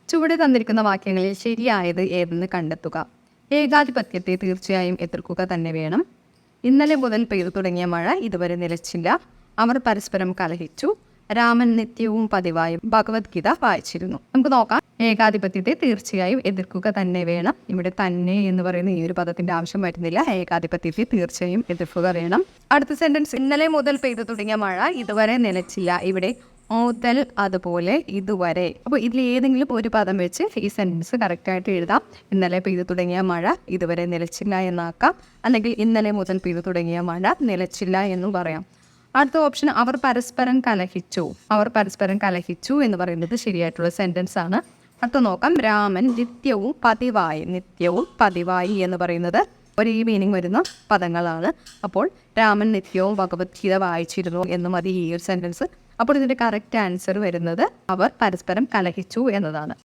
ചുവടെ തന്നിരിക്കുന്ന വാക്യങ്ങളിൽ ശരിയായത് ഏതെന്ന് കണ്ടെത്തുക. ഏകാധിപത്യത്തെ തീർച്ചയായും എതിർക്കുക തന്നെ വേണം. ഇന്നലെ മുതൽ പെയ്തു തുടങ്ങിയ മഴ ഇതുവരെ നിലച്ചില്ല. അവർ പരസ്പരം കലഹിച്ചു. രാമൻ നിത്യവും പതിവായും ഭഗവത്ഗീത വായിച്ചിരുന്നു. നമുക്ക് നോക്കാം. ഏകാധിപത്യത്തെ തീർച്ചയായും എതിർക്കുക തന്നെ വേണം. ഇവിടെ തന്നെ എന്ന് പറയുന്ന ഈ ഒരു പദത്തിന്റെ ആവശ്യം വരുന്നില്ല. ഏകാധിപത്യത്തെ തീർച്ചയായും എതിർക്കുക വേണം. അടുത്ത സെന്റൻസ്, ഇന്നലെ മുതൽ പെയ്തു തുടങ്ങിയ മഴ ഇതുവരെ നിലച്ചില്ല. ഇവിടെ മുതൽ അതുപോലെ ഇതുവരെ. അപ്പോൾ ഇതിൽ ഏതെങ്കിലും ഒരു പദം വെച്ച് ഈ സെന്റൻസ് കറക്റ്റായിട്ട് എഴുതാം. ഇന്നലെ പെയ്തു തുടങ്ങിയ മഴ ഇതുവരെ നിലച്ചില്ല എന്നാക്കാം. അല്ലെങ്കിൽ ഇന്നലെ മുതൽ പെയ്തു തുടങ്ങിയ മഴ നിലച്ചില്ല എന്നും പറയാം. അടുത്ത ഓപ്ഷൻ, അവർ പരസ്പരം കലഹിച്ചു. അവർ പരസ്പരം കലഹിച്ചു എന്ന് പറയുന്നത് ശരിയായിട്ടുള്ള സെന്റൻസ് ആണ്. അടുത്ത നോക്കാം. രാമൻ നിത്യവും പതിവായി എന്ന് പറയുന്നത് ഒരേ മീനിങ് വരുന്ന പദങ്ങളാണ്. അപ്പോൾ രാമൻ നിത്യവും ഭഗവത്ഗീത വായിച്ചിരുന്നു എന്ന് മതി ഈ ഒരു സെന്റൻസ്. അപ്പോൾ ഇതിന്റെ കറക്റ്റ് ആൻസർ വരുന്നത് അവർ പരസ്പരം കലഹിച്ചു എന്നതാണ്.